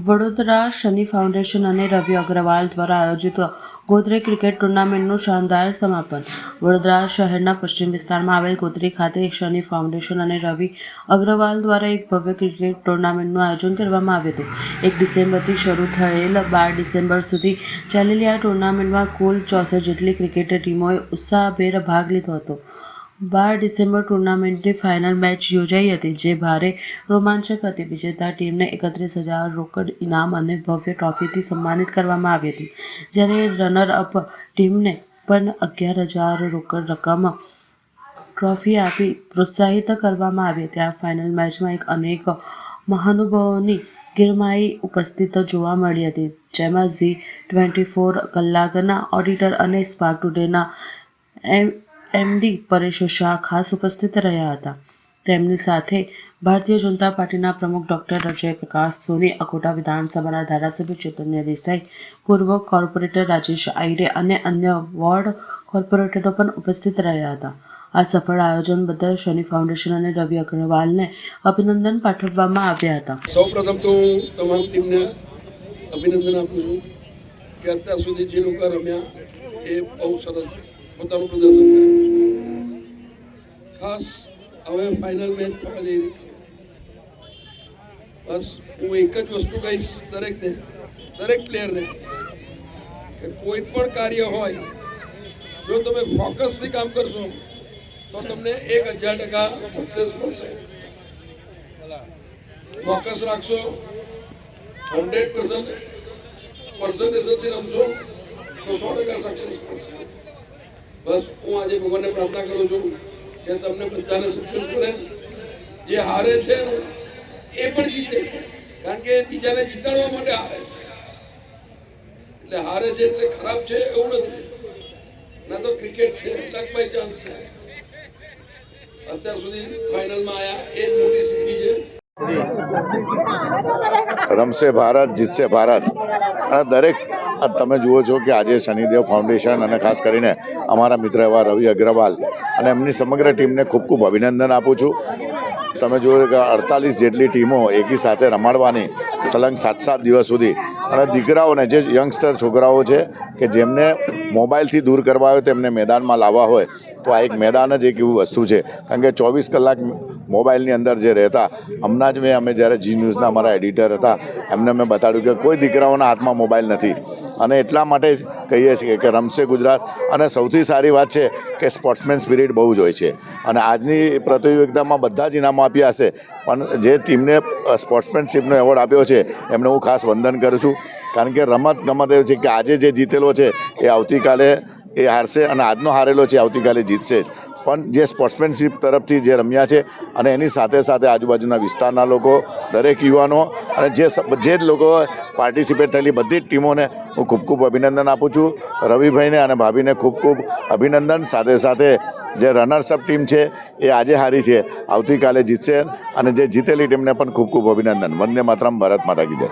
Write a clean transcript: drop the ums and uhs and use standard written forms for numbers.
વડોદરા શનિ ફાઉન્ડેશન અને રવિ અગ્રવાલ દ્વારા આયોજિત ગોત્રી ક્રિકેટ ટુર્નામેન્ટનું શાનદાર સમાપન. વડોદરા શહેરના પશ્ચિમ વિસ્તારમાં આવેલ ગોત્રી ખાતે શનિ ફાઉન્ડેશન અને રવિ અગ્રવાલ દ્વારા એક ભવ્ય ક્રિકેટ ટુર્નામેન્ટનું આયોજન કરવામાં આવ્યું હતું. 1 ડિસેમ્બરથી શરૂ થયેલ 12 ડિસેમ્બર સુધી ચાલેલી આ ટુર્નામેન્ટમાં કુલ 64 જેટલી ક્રિકેટ ટીમોએ ઉત્સાહભેર ભાગ લીધો હતો. 12 ડિસેમ્બર ટુર્નામેન્ટની ફાઇનલ મેચ યોજાઈ હતી, જે ભારે રોમાંચક હતી. વિજેતા ટીમને 31,000 રોકડ ઇનામ અને ભવ્ય ટ્રોફીથી સન્માનિત કરવામાં આવી હતી, જ્યારે રનર-અપ ટીમને પણ 11,000 રોકડ રકમ ટ્રોફી આપી પ્રોત્સાહિત કરવામાં આવી હતી. આ ફાઇનલ મેચમાં અનેક મહાનુભાવોની ગિરમાઈ ઉપસ્થિત જોવા મળી હતી, જેમાં ઝી-24 કલાકના ઓડિટર અને સ્પાર્ક ટુડેના એમડી પરેશ શાહ ખાસ ઉપસ્થિત રહ્યા હતા. તેમની સાથે ભારતીય જનતા પાર્ટીના પ્રમુખ ડોક્ટર જયપ્રકાશ સોની, અકોટા વિધાનસભાના ધારાસભ્ય ચૈતન્ય દેસાઈ, પૂર્વ કોર્પોરેટર રાજેશ આયરે અને અન્ય વોર્ડ કોર્પોરેટરો પણ ઉપસ્થિત રહ્યા હતા. આ સફળ આયોજન બદલ શનિ ફાઉન્ડેશન અને રવિ અગ્રવાલને અભિનંદન પાઠવવામાં આવ્યા હતા. સૌપ્રથમ તો હું તમામ ટીમને અભિનંદન આપું છું કે અત્યાર સુધી જે લોકો રમ્યા એ બહુ સરસ પોતાનું પ્રદર્શન કર્યું છે. ખાસ હવે ફાઇનલ મેચ થવા જઈ રહી છે. બસ હું એક જ વસ્તુ કહીશ દરેક પ્લેયરને કે કોઈ પણ કાર્ય હોય, જો તમે ફોકસથી કામ કરશો તો તમને 1000% સક્સેસ મળશે. ફોકસ રાખશો, 100% કોન્સન્ટ્રેશનથી રમશો તો 100% સક્સેસ મળશે. બસ હું આજે ભગવાનને પ્રાર્થના કરું છું કે તમને બધાને સક્સેસ મળે. જે હારે છે ને એ પણ જીતે, કારણ કે બીજાને જીતાડવા માટે હારે છે. એટલે હારે છે એટલે ખરાબ છે એવું નથી, ના તો ક્રિકેટ છે, લક બાય ચાન્સ છે. અત્યાર સુધી ફાઇનલમાં આવ્યા એ જ મોટી સિદ્ધિ છે. રમશે ભારત, જીતશે ભારત. અને દરેક તમે જુઓ છો કે આજે શનિદેવ ફાઉન્ડેશન અને ખાસ કરીને અમારા મિત્ર એવા રવિ અગ્રવાલ અને એમની સમગ્ર ટીમને ખૂબ ખૂબ અભિનંદન આપું છું. તમે જુઓ કે 48 જેટલી ટીમો એકી સાથે રમાડવાની સલંગ 7 દિવસ સુધી, અને દીકરાઓને જે યંગસ્ટર છોકરાઓ છે કે જેમને મોબાઈલથી દૂર કરવા હોય તેમને મેદાનમાં લાવવા હોય તો આ એક મેદાન જ એક એવું વસ્તુ છે. કારણ કે 24 કલાક મોબાઈલની અંદર જે રહેતા, હમણાં જ અમે જ્યારે જી ન્યૂઝના અમારા એડિટર હતા એમને મેં બતાડ્યું કે કોઈ દીકરાઓના હાથમાં મોબાઈલ નથી, અને એટલા માટે જ કહીએ છીએ કે રમશે ગુજરાત. અને સૌથી સારી વાત છે કે સ્પોર્ટ્સમેન સ્પિરિટ બહુ જ હોય છે, અને આજની પ્રતિયોગિતામાં બધા જ ઇનામો આપ્યા હશે, પણ જે ટીમને સ્પોર્ટ્સમેનશીપનો એવોર્ડ આપ્યો છે એમને હું ખાસ વંદન કરું છું. કારણ કે રમત એવું છે કે આજે જે જીતેલો છે એ આવતીકાલે એ હારશે, અને આજનો હારેલો છે આવતીકાલે જીતશે. પણ જે સ્પોર્ટ્સમેનશીપ તરફથી જે રમ્યા છે, અને એની સાથે સાથે આજુબાજુના વિસ્તારના લોકો, દરેક યુવાનો અને જે લોકો પાર્ટિસિપેટ થયેલી બધી જ ટીમોને હું ખૂબ ખૂબ અભિનંદન આપું છું. રવિભાઈને અને ભાભીને ખૂબ ખૂબ અભિનંદન. સાથે સાથે જે રનર્સઅપ ટીમ છે એ આજે હારી છે, આવતીકાલે જીતશે, અને જે જીતેલી ટીમને પણ ખૂબ ખૂબ અભિનંદન. વંદે માતરમ, ભારત માતા કી જય.